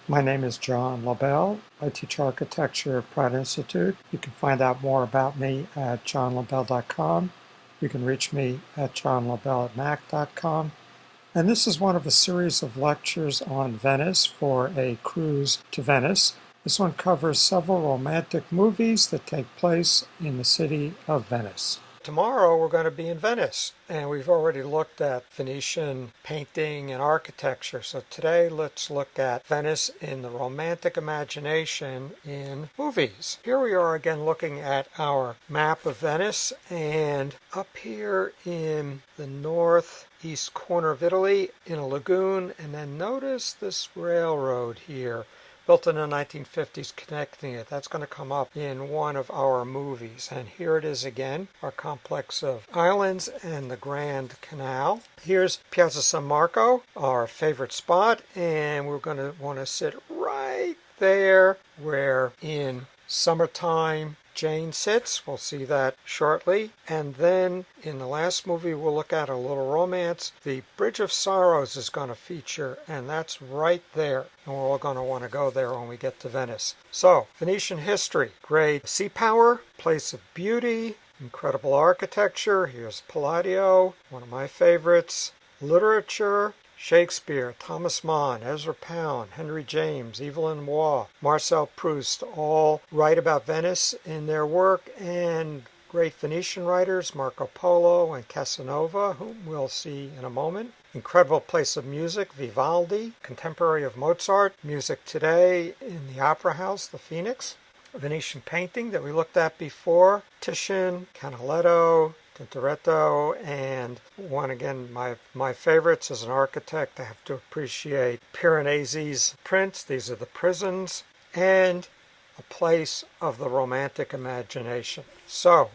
My name is John Lobell. I teach architecture at Pratt Institute. You can find out more about me at johnlobell.com. You can reach me at johnlobell@mac.com. And this is one of a series of lectures on Venice for a cruise to Venice. This one covers several romantic movies that take place in the city of Venice. Tomorrow we're going to be in Venice, and we've already looked at Venetian painting and architecture. So today let's look at Venice in the romantic imagination in movies. Here we are again looking at our map of Venice, and up here in the northeast corner of Italy in a lagoon, and then notice this railroad here, built in the 1950s, connecting it. That's going to come up in one of our movies. And here it is again, our complex of islands and the Grand Canal. Here's Piazza San Marco, our favorite spot, and we're going to want to sit right there where in summertime Jane sits. We'll see that shortly. And then in the last movie we'll look at, A Little Romance, the Bridge of Sorrows is going to feature, and that's right there. And we're all going to want to go there when we get to Venice. So, Venetian history, great sea power, place of beauty, incredible architecture. Here's Palladio, one of my favorites. Literature, Shakespeare, Thomas Mann, Ezra Pound, Henry James, Evelyn Waugh, Marcel Proust all write about Venice in their work, and great Venetian writers, Marco Polo and Casanova, whom we'll see in a moment. Incredible place of music, Vivaldi, contemporary of Mozart. Music today in the Opera House, the Phoenix. Venetian painting that we looked at before, Titian, Canaletto, Tintoretto, and one again, my favorites as an architect. I have to appreciate Piranese's prints. These are the prisons, and a place of the romantic imagination. So,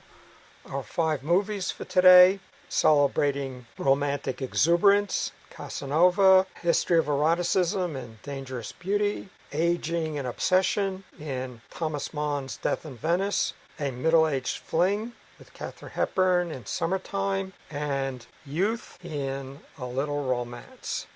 our 5 movies for today, celebrating romantic exuberance, Casanova, history of eroticism and dangerous beauty, aging and obsession in Thomas Mann's Death in Venice, a middle-aged fling with Katharine Hepburn in Summertime, and youth in A Little Romance.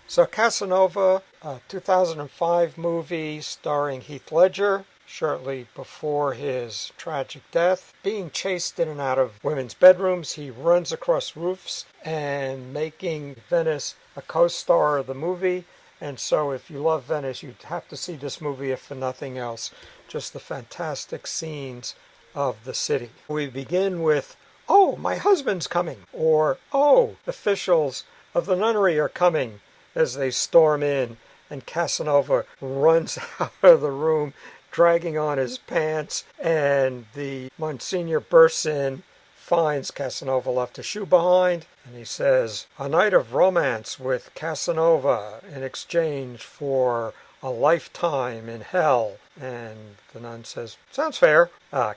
So Casanova, a 2005 movie starring Heath Ledger, shortly before his tragic death. Being chased in and out of women's bedrooms, he runs across roofs and making Venice a co-star of the movie. And so if you love Venice, you'd have to see this movie if for nothing else. Just the fantastic scenes of the city. We begin with, "Oh, my husband's coming," or, "Oh, officials of the nunnery are coming," as they storm in, and Casanova runs out of the room dragging on his pants, and the Monsignor bursts in, finds Casanova left a shoe behind, and he says, "A night of romance with Casanova in exchange for a lifetime in hell." And the nun says, "Sounds fair."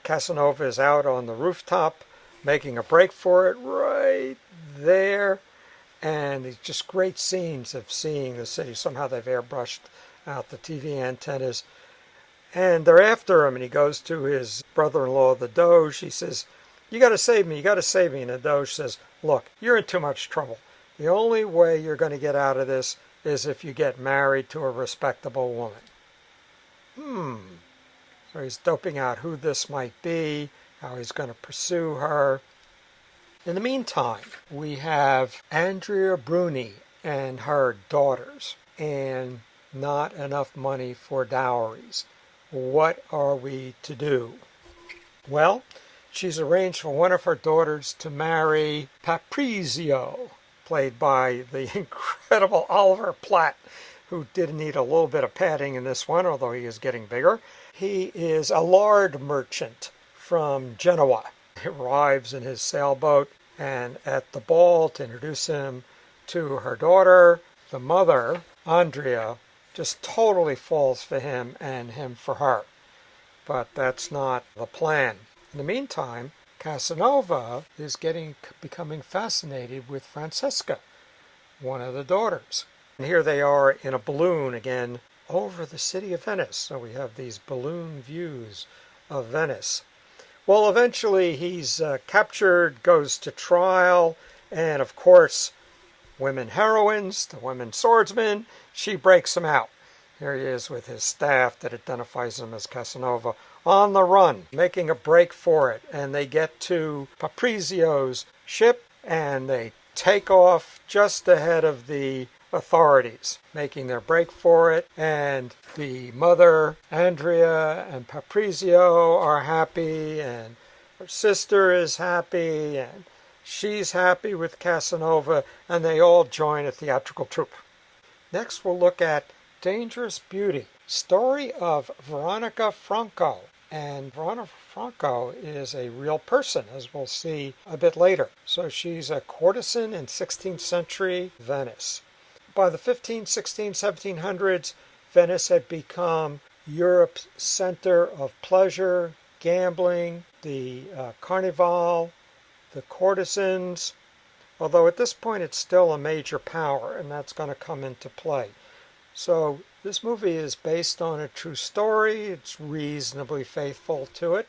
Casanova is out on the rooftop making a break for it right there. And it's just great scenes of seeing the city. Somehow they've airbrushed out the TV antennas. And they're after him, and he goes to his brother-in-law, the Doge. He says, "You got to save me, you got to save me." And the Doge says, "Look, you're in too much trouble. The only way you're going to get out of this is if you get married to a respectable woman." So he's doping out who this might be, how he's going to pursue her. In the meantime, we have Andrea Bruni and her daughters, and not enough money for dowries. What are we to do? Well, she's arranged for one of her daughters to marry Paprizio, played by the incredible Oliver Platt, who did need a little bit of padding in this one, although he is getting bigger. He is a lard merchant from Genoa. He arrives in his sailboat, and at the ball to introduce him to her daughter, the mother, Andrea, just totally falls for him and him for her. But that's not the plan. In the meantime, Casanova is becoming fascinated with Francesca, one of the daughters. And here they are in a balloon again over the city of Venice. So we have these balloon views of Venice. Well, eventually he's captured, goes to trial, and of course, women heroines, the women swordsmen, she breaks him out. Here he is with his staff that identifies him as Casanova, on the run, making a break for it. And they get to Paprizio's ship, and they take off just ahead of the authorities, making their break for it. And the mother, Andrea, and Paprizio are happy, and her sister is happy, and she's happy with Casanova, and they all join a theatrical troupe. Next, we'll look at Dangerous Beauty, story of Veronica Franco. And Veronica Franco is a real person, as we'll see a bit later. So she's a courtesan in 16th century Venice. By the 15, 16, 1700s, Venice had become Europe's center of pleasure, gambling, the carnival, the courtesans, although at this point it's still a major power, and that's going to come into play. So this movie is based on a true story. It's reasonably faithful to it.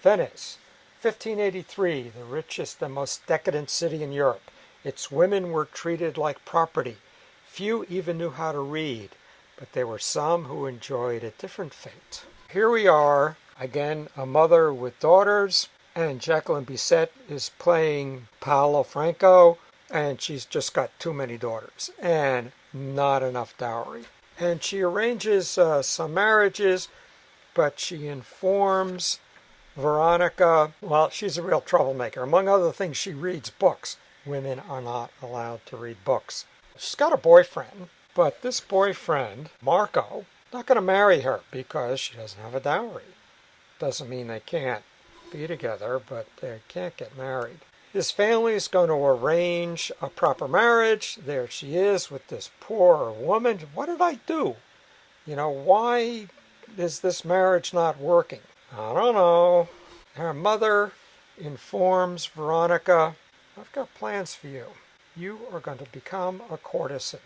Venice, 1583, the richest and most decadent city in Europe. Its women were treated like property. Few even knew how to read, but there were some who enjoyed a different fate. Here we are, again, a mother with daughters, and Jacqueline Bisset is playing Paolo Franco, and she's just got too many daughters and not enough dowry. And she arranges some marriages, but she informs Veronica, well, she's a real troublemaker. Among other things, she reads books. Women are not allowed to read books. She's got a boyfriend, but this boyfriend, Marco, not going to marry her because she doesn't have a dowry. Doesn't mean they can't be together, but they can't get married. His family is going to arrange a proper marriage. There she is with this poor woman. What did I do? Why is this marriage not working? I don't know. Her mother informs Veronica, I've got plans for you. You are going to become a courtesan.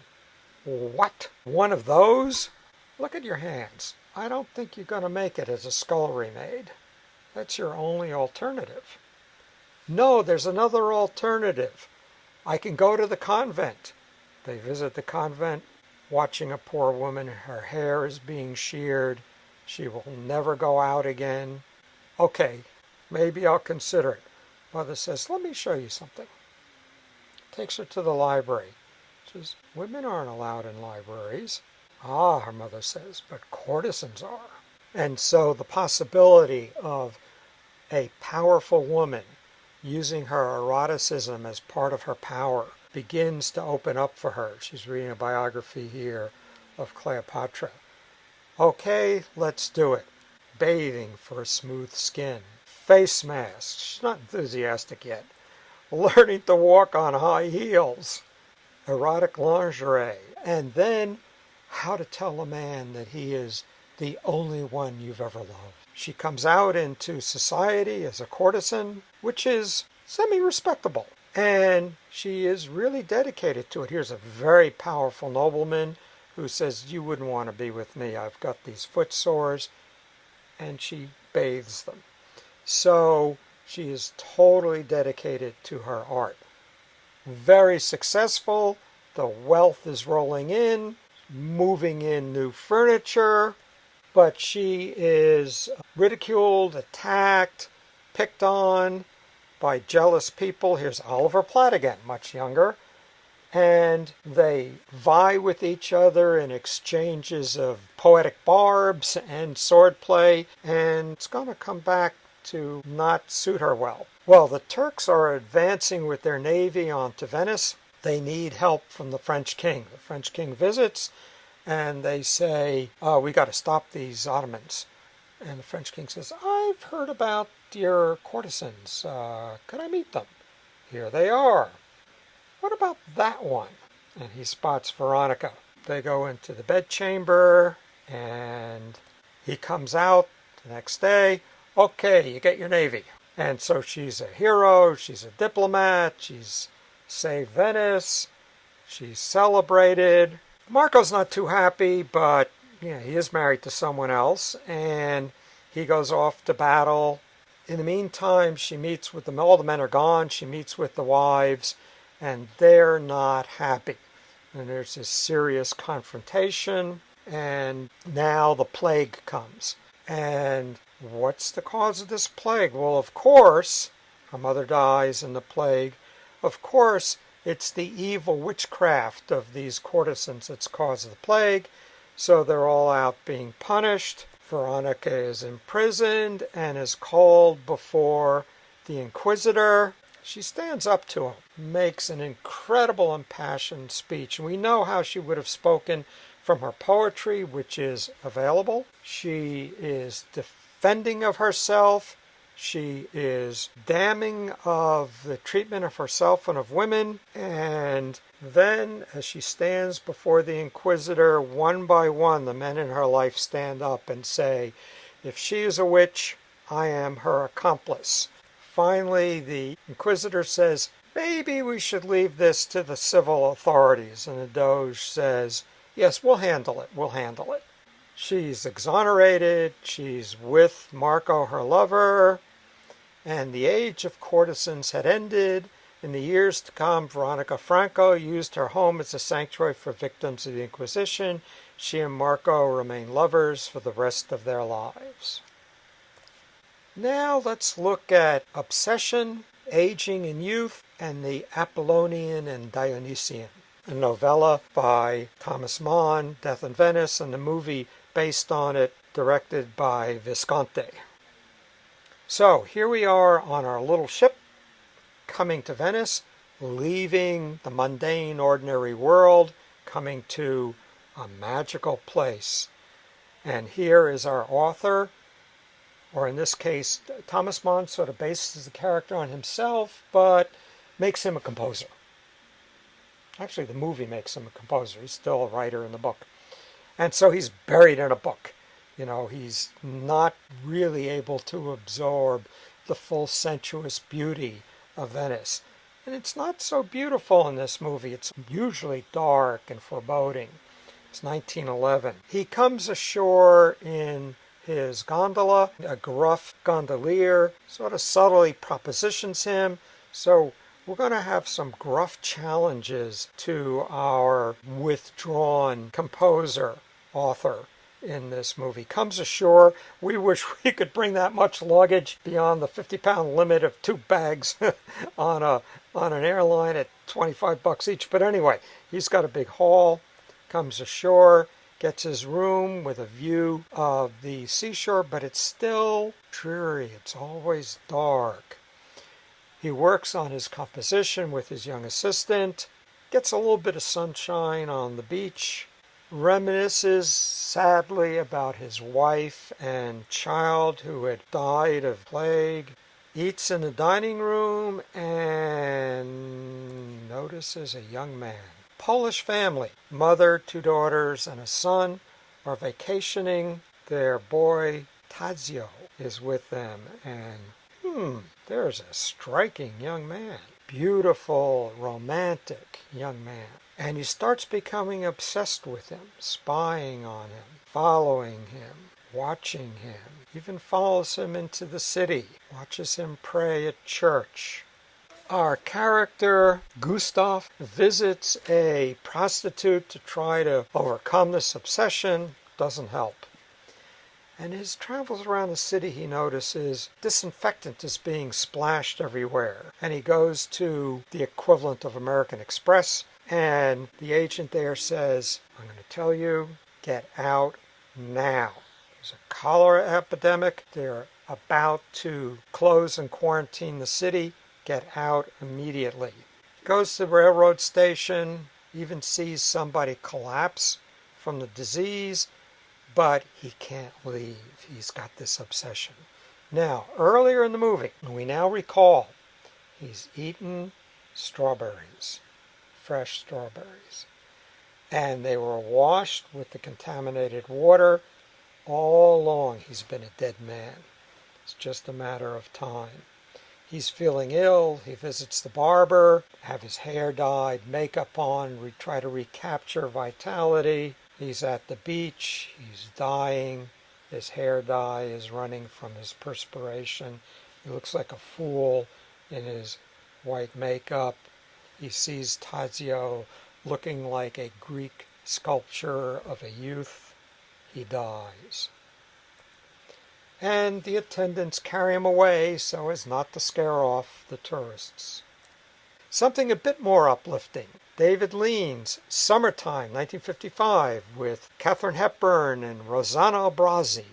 What? One of those? Look at your hands. I don't think you're going to make it as a scullery maid. That's your only alternative. No, there's another alternative. I can go to the convent. They visit the convent, watching a poor woman. Her hair is being sheared. She will never go out again. Okay, maybe I'll consider it. Mother says, let me show you something. Takes her to the library. Says, women aren't allowed in libraries. Ah, her mother says, but courtesans are. And so the possibility of a powerful woman using her eroticism as part of her power begins to open up for her. She's reading a biography here of Cleopatra. Okay, let's do it. Bathing for a smooth skin. Face masks. She's not enthusiastic yet. Learning to walk on high heels. Erotic lingerie. And then how to tell a man that he is the only one you've ever loved. She comes out into society as a courtesan, which is semi-respectable. And she is really dedicated to it. Here's a very powerful nobleman who says, you wouldn't want to be with me. I've got these foot sores. And she bathes them. So she is totally dedicated to her art. Very successful. The wealth is rolling in, moving in new furniture. But she is ridiculed, attacked, picked on by jealous people. Here's Oliver Platt again, much younger. And they vie with each other in exchanges of poetic barbs and swordplay. And it's going to come back to not suit her well. Well, the Turks are advancing with their navy onto Venice. They need help from the French king. The French king visits. And they say, oh, we got to stop these Ottomans. And the French king says, I've heard about your courtesans. Could I meet them? Here they are. What about that one? And he spots Veronica. They go into the bedchamber, and he comes out the next day. Okay, you get your navy. And so she's a hero. She's a diplomat. She's saved Venice. She's celebrated. Marco's not too happy, but he is married to someone else, and he goes off to battle. In the meantime, she meets with them. All the men are gone. She meets with the wives, and they're not happy. And there's this serious confrontation, and now the plague comes. And what's the cause of this plague? Well, of course, her mother dies in the plague. Of course, it's the evil witchcraft of these courtesans that's caused the plague. So they're all out being punished. Veronica is imprisoned and is called before the Inquisitor. She stands up to him, makes an incredible impassioned speech. And we know how she would have spoken from her poetry, which is available. She is defending of herself. She is damning of the treatment of herself and of women. And then, as she stands before the Inquisitor, one by one, the men in her life stand up and say, if she is a witch, I am her accomplice. Finally, the Inquisitor says, maybe we should leave this to the civil authorities. And the Doge says, yes, we'll handle it. We'll handle it. She's exonerated. She's with Marco, her lover. And the age of courtesans had ended. In the years to come, Veronica Franco used her home as a sanctuary for victims of the Inquisition. She and Marco remain lovers for the rest of their lives. Now let's look at obsession, aging and youth, and the Apollonian and Dionysian. A novella by Thomas Mann, Death in Venice, and the movie based on it, directed by Visconti. So here we are on our little ship, coming to Venice, leaving the mundane, ordinary world, coming to a magical place. And here is our author, or in this case, Thomas Mann sort of bases the character on himself, but makes him a composer. Actually, the movie makes him a composer. He's still a writer in the book. And so he's buried in a book. You know, he's not really able to absorb the full sensuous beauty of Venice. And it's not so beautiful in this movie. It's usually dark and foreboding. It's 1911. He comes ashore in his gondola. A gruff gondolier sort of subtly propositions him. So we're going to have some gruff challenges to our withdrawn composer, author in this movie. Comes ashore. We wish we could bring that much luggage beyond the 50-pound limit of 2 bags on an airline at $25 each. But anyway, he's got a big haul. Comes ashore, gets his room with a view of the seashore, but it's still dreary. It's always dark. He works on his composition with his young assistant, gets a little bit of sunshine on the beach, reminisces sadly about his wife and child who had died of plague, eats in the dining room, and notices a young man. Polish family, mother, 2 daughters, and a son are vacationing. Their boy, Tadzio, is with them, and there's a striking young man. Beautiful, romantic young man. And he starts becoming obsessed with him, spying on him, following him, watching him, even follows him into the city, watches him pray at church. Our character, Gustav, visits a prostitute to try to overcome this obsession. Doesn't help. And his travels around the city, he notices disinfectant is being splashed everywhere. And he goes to the equivalent of American Express, and the agent there says, I'm going to tell you, get out now. There's a cholera epidemic. They're about to close and quarantine the city. Get out immediately. Goes to the railroad station, even sees somebody collapse from the disease, but he can't leave. He's got this obsession. Now, earlier in the movie, we now recall, he's eaten strawberries, fresh strawberries, and they were washed with the contaminated water. All along, he's been a dead man. It's just a matter of time. He's feeling ill. He visits the barber, have his hair dyed, makeup on, try to recapture vitality. He's at the beach. He's dying. His hair dye is running from his perspiration. He looks like a fool in his white makeup. He sees Tadzio looking like a Greek sculpture of a youth. he dies. And the attendants carry him away so as not to scare off the tourists. Something a bit more uplifting. David Lean's Summertime, 1955, with Katharine Hepburn and Rosanna Abrazi.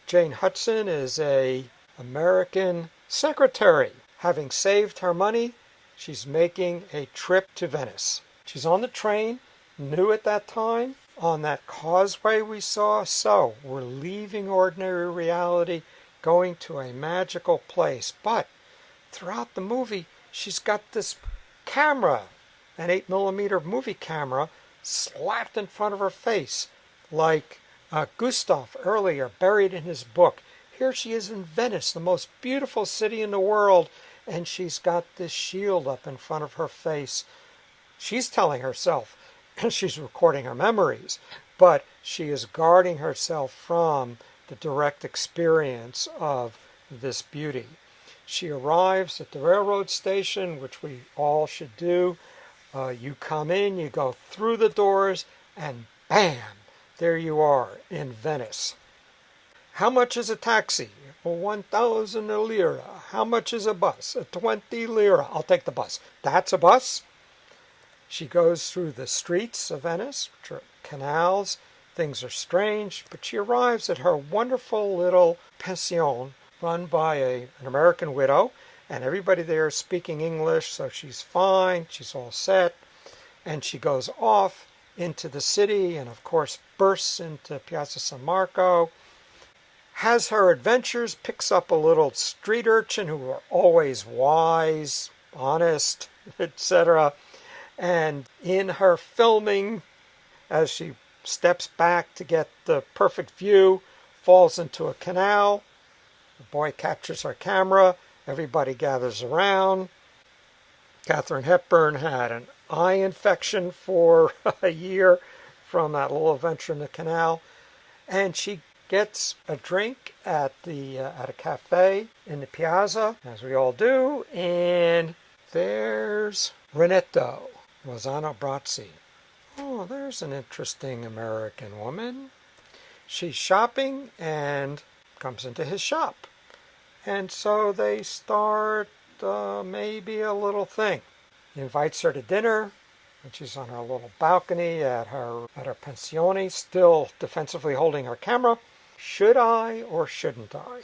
Jane Hudson is an American secretary. Having saved her money, she's making a trip to Venice. She's on the train, new at that time, on that causeway we saw. So we're leaving ordinary reality, going to a magical place. But throughout the movie, she's got this camera, an 8mm movie camera, slapped in front of her face, like Gustav earlier buried in his book. Here she is in Venice, the most beautiful city in the world, and she's got this shield up in front of her face. She's telling herself, she's recording her memories, but she is guarding herself from the direct experience of this beauty. She arrives at the railroad station, which we all should do. You come in, you go through the doors, and bam, there you are in Venice. How much is a taxi? 1,000 lira. How much is a bus? 20 lira. I'll take the bus. That's a bus? She goes through the streets of Venice, which are canals. Things are strange, but she arrives at her wonderful little pension run by an American widow, and everybody there is speaking English, so she's fine, she's all set, and she goes off into the city and, of course, bursts into Piazza San Marco, has her adventures, picks up a little street urchin who are always wise, honest, etc., and in her filming, as she steps back to get the perfect view, falls into a canal. The boy captures her camera. Everybody gathers around. Katharine Hepburn had an eye infection for a year from that little adventure in the canal. And she gets a drink at a cafe in the piazza, as we all do. And there's Renetto, Rosanna Abrazi. Oh, there's an interesting American woman. She's shopping and comes into his shop. And so they start maybe a little thing. He invites her to dinner, and she's on her little balcony at her pensione, still defensively holding her camera. Should I or shouldn't I?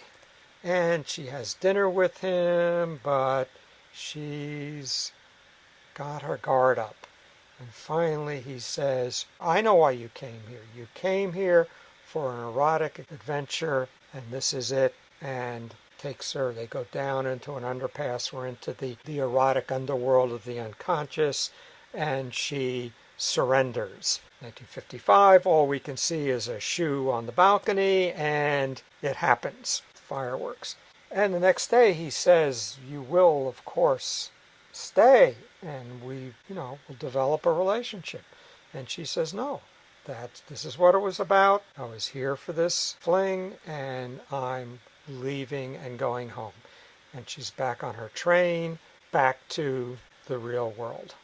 And she has dinner with him, but she's got her guard up. And finally he says, I know why you came here. You came here for an erotic adventure, and this is it. And takes her, they go down into an underpass, we're into the erotic underworld of the unconscious, and she surrenders. 1955, all we can see is a shoe on the balcony, and it happens. Fireworks. And the next day he says, you will, of course, stay, and we, will develop a relationship. And she says, no, this is what it was about. I was here for this fling, and I'm leaving and going home. And she's back on her train, back to the real world.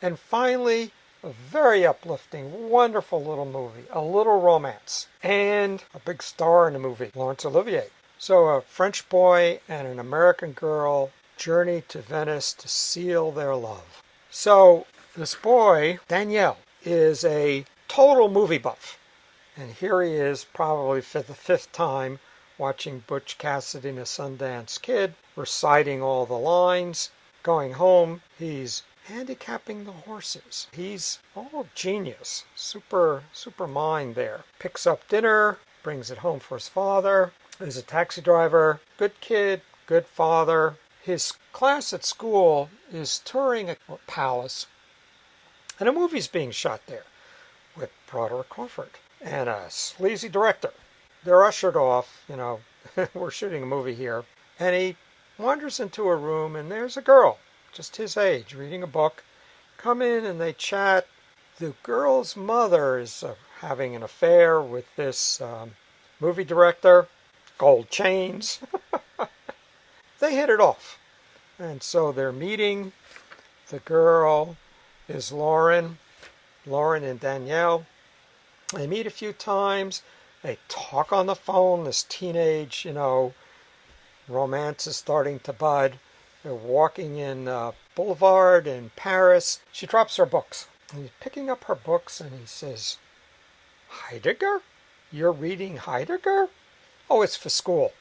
And finally, a very uplifting, wonderful little movie, a little romance, and a big star in the movie, Laurence Olivier. So a French boy and an American girl journey to Venice to seal their love. So this boy, Daniel, is a total movie buff. And here he is, probably for the 5th time, watching Butch Cassidy and the Sundance Kid, reciting all the lines. Going home, he's handicapping the horses. He's genius, super mind there. Picks up dinner, brings it home for his father. He's a taxi driver, good kid, good father. His class at school is touring a palace, and a movie's being shot there with Broderick Crawford and a sleazy director. They're ushered off, we're shooting a movie here. And he wanders into a room, and there's a girl, just his age, reading a book. Come in and they chat. The girl's mother is having an affair with this movie director. Gold chains. They hit it off. And so they're meeting. The girl is Lauren, Lauren and Danielle. They meet a few times. They talk on the phone. This teenage, romance is starting to bud. They're walking in Boulevard in Paris. She drops her books. And he's picking up her books and he says, Heidegger? You're reading Heidegger? Oh, it's for school.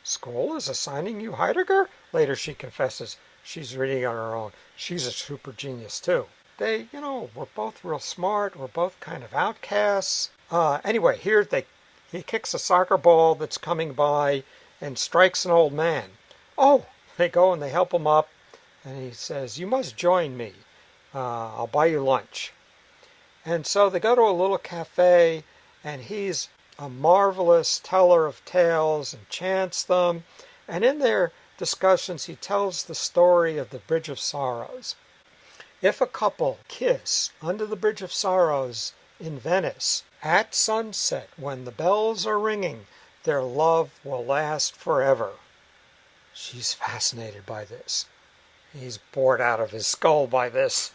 School is assigning you Heidegger? Later she confesses she's reading on her own. She's a super genius too. They, we're both real smart. We're both kind of outcasts. Anyway, he kicks a soccer ball that's coming by and strikes an old man. Oh, they go and they help him up. And he says, you must join me. I'll buy you lunch. And so they go to a little cafe, and he's a marvelous teller of tales and chants them. And in their discussions, he tells the story of the Bridge of Sorrows. If a couple kiss under the Bridge of Sorrows in Venice at sunset when the bells are ringing, their love will last forever. She's fascinated by this. He's bored out of his skull by this.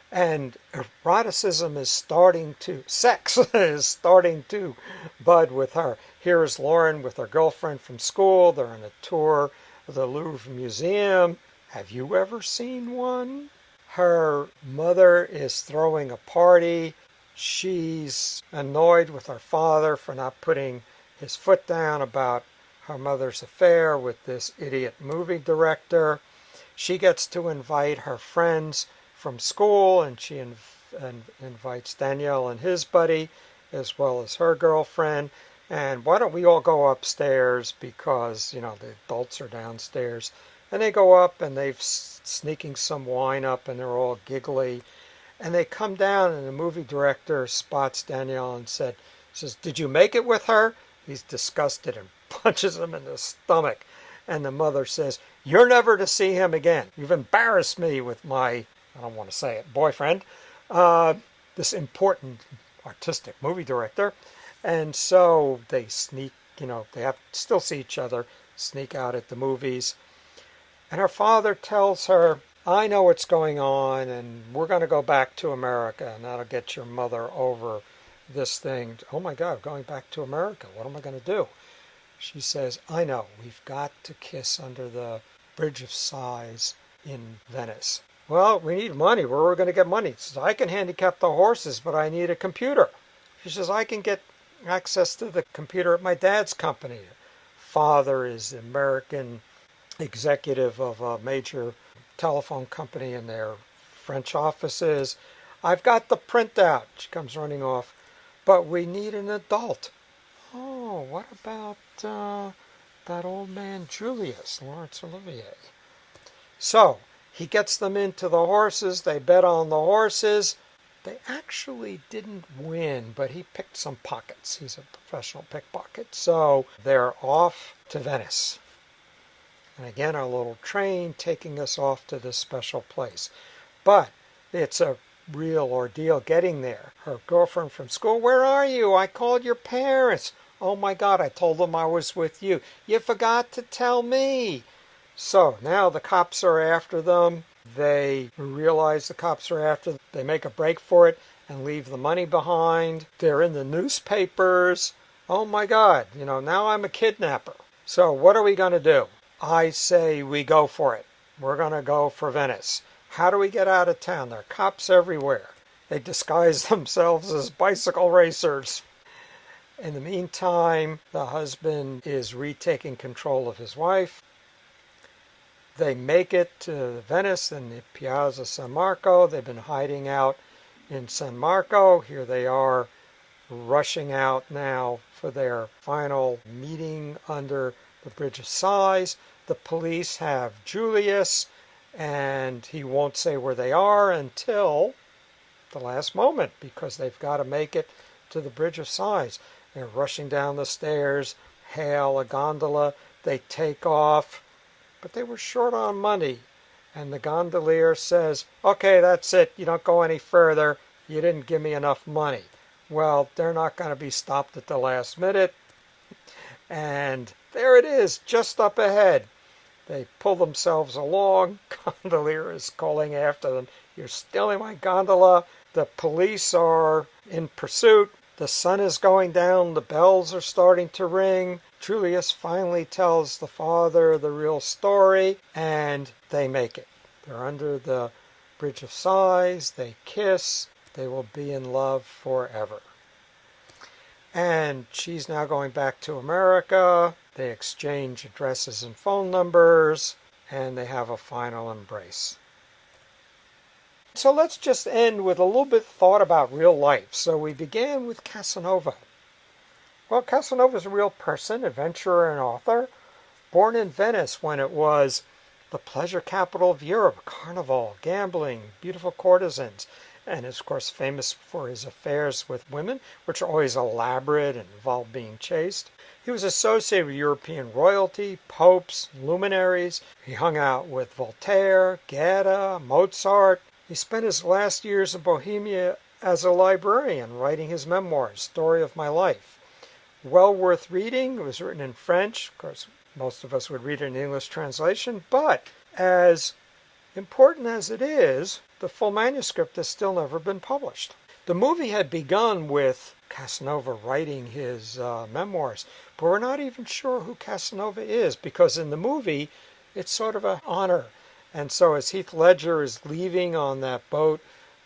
And sex is starting to bud with her. Here's Lauren with her girlfriend from school. They're on a tour of the Louvre Museum. Have you ever seen one? Her mother is throwing a party. She's annoyed with her father for not putting his foot down about her mother's affair with this idiot movie director. She gets to invite her friends from school, and she invites Danielle and his buddy, as well as her girlfriend. And why don't we all go upstairs, because, the adults are downstairs. And they go up, and they've sneaking some wine up, and they're all giggly. And they come down, and the movie director spots Danielle and says, did you make it with her? He's disgusted and punches him in the stomach. And the mother says, you're never to see him again. You've embarrassed me with my, I don't want to say it, boyfriend, this important artistic movie director. And so they sneak, they have to still see each other, sneak out at the movies. And her father tells her, I know what's going on, and we're going to go back to America, and that'll get your mother over this thing. Oh my God, going back to America. What am I going to do? She says, I know, we've got to kiss under the Bridge of Sighs in Venice. Well, we need money. Where are we going to get money? She says, I can handicap the horses, but I need a computer. She says, I can get access to the computer at my dad's company. Father is the American executive of a major telephone company in their French offices. I've got the printout. She comes running off. But we need an adult. Oh, what about that old man Julius, Laurence Olivier? So he gets them into the horses. They bet on the horses. They actually didn't win, but he picked some pockets. He's a professional pickpocket. So they're off to Venice. And again, our little train taking us off to this special place. But it's a real ordeal getting there. Her girlfriend from school, where are you? I called your parents. Oh my God, I told them I was with you. You forgot to tell me. So now the cops are after them. They realize the cops are after them. They make a break for it and leave the money behind. They're in the newspapers. Oh my God, now I'm a kidnapper. So what are we going to do? I say we go for it. We're going to go for Venice. How do we get out of town? There are cops everywhere. They disguise themselves as bicycle racers. In the meantime, the husband is retaking control of his wife. They make it to Venice in the Piazza San Marco. They've been hiding out in San Marco. Here they are rushing out now for their final meeting under the Bridge of Sighs. The police have Julius, and he won't say where they are until the last moment, because they've got to make it to the Bridge of Sighs. They're rushing down the stairs, hail a gondola, they take off, but they were short on money. And the gondolier says, okay, that's it, you don't go any further, you didn't give me enough money. Well, they're not going to be stopped at the last minute. And there it is, just up ahead. They pull themselves along. Gondolier is calling after them, "You're stealing my gondola." The police are in pursuit. The sun is going down. The bells are starting to ring. Julius finally tells the father the real story, and they make it. They're under the Bridge of Sighs. They kiss. They will be in love forever. And she's now going back to America. They exchange addresses and phone numbers, and they have a final embrace. So let's just end with a little bit of thought about real life. So we began with Casanova. Well, Casanova is a real person, adventurer and author, born in Venice when it was the pleasure capital of Europe, carnival, gambling, beautiful courtesans, and is, of course, famous for his affairs with women, which are always elaborate and involve being chaste. He was associated with European royalty, popes, luminaries. He hung out with Voltaire, Goethe, Mozart. He spent his last years in Bohemia as a librarian, writing his memoirs, Story of My Life. Well worth reading. It was written in French. Of course, most of us would read it in English translation, but as important as it is, the full manuscript has still never been published. The movie had begun with Casanova writing his memoirs, but we're not even sure who Casanova is, because in the movie, it's sort of an honor. And so as Heath Ledger is leaving on that boat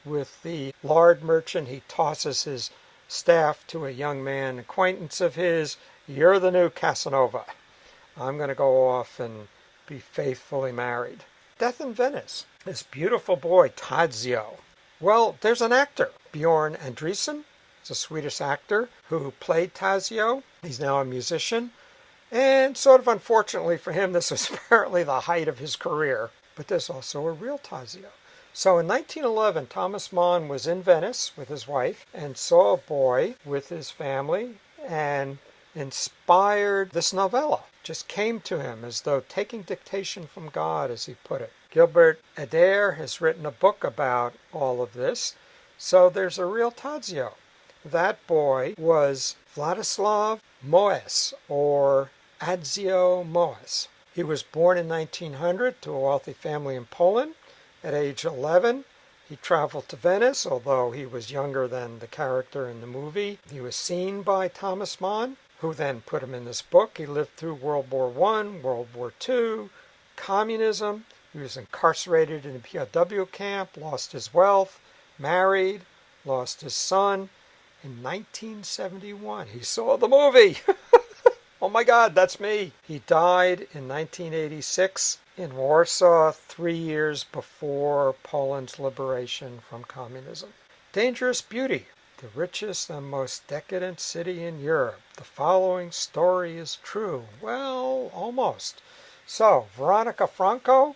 with the lard merchant, he tosses his staff to a young man, acquaintance of his. "You're the new Casanova. I'm going to go off and be faithfully married." Death in Venice. This beautiful boy, Tadzio. Well, there's an actor, Bjorn Andresen. He's a Swedish actor who played Tadzio. He's now a musician. And sort of unfortunately for him, this was apparently the height of his career. But there's also a real Tadzio. So in 1911, Thomas Mann was in Venice with his wife and saw a boy with his family and inspired this novella. Just came to him as though taking dictation from God, as he put it. Gilbert Adair has written a book about all of this. So there's a real Tadzio. That boy was Vladislav Moes, or Adzio Moes. He was born in 1900 to a wealthy family in Poland. At age 11, he traveled to Venice, although he was younger than the character in the movie. He was seen by Thomas Mann, who then put him in this book. He lived through World War I, World War II, communism. He was incarcerated in a POW camp, lost his wealth, married, lost his son. In 1971, he saw the movie. Oh my God, that's me. He died in 1986 in Warsaw, 3 years before Poland's liberation from communism. Dangerous Beauty, the richest and most decadent city in Europe. The following story is true. Well, almost. So, Veronica Franco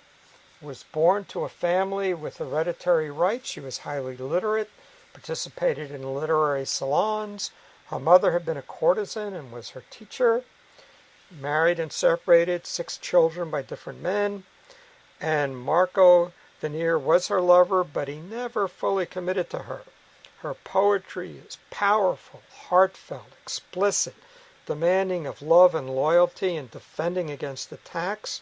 was born to a family with hereditary rights. She was highly literate, participated in literary salons. Her mother had been a courtesan and was her teacher. Married and separated, 6 children by different men. And Marco Venier was her lover, but he never fully committed to her. Her poetry is powerful, heartfelt, explicit, demanding of love and loyalty and defending against attacks.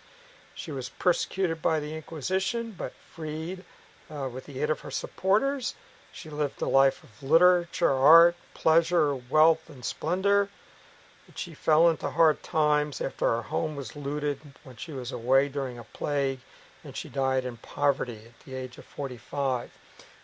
She was persecuted by the Inquisition, but freed with the aid of her supporters. She lived a life of literature, art, pleasure, wealth, and splendor. But she fell into hard times after her home was looted when she was away during a plague, and she died in poverty at the age of 45.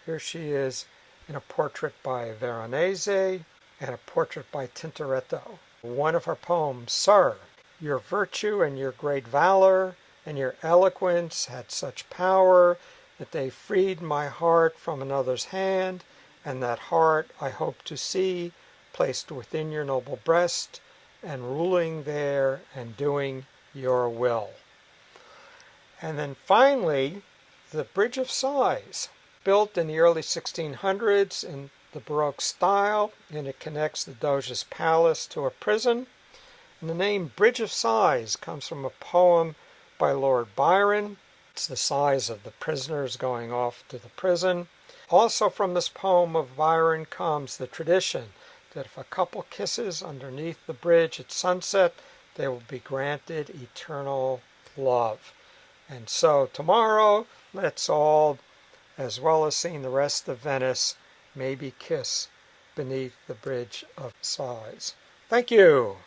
Here she is in a portrait by Veronese and a portrait by Tintoretto. One of her poems, "Sir, your virtue and your great valor and your eloquence had such power that they freed my heart from another's hand, and that heart I hope to see placed within your noble breast, and ruling there and doing your will." And then finally, the Bridge of Sighs, built in the early 1600s in the Baroque style, and it connects the Doge's palace to a prison. And the name Bridge of Sighs comes from a poem by Lord Byron. It's the sighs of the prisoners going off to the prison. Also from this poem of Byron comes the tradition that if a couple kisses underneath the bridge at sunset, they will be granted eternal love. And so tomorrow, let's all, as well as seeing the rest of Venice, maybe kiss beneath the Bridge of Sighs. Thank you.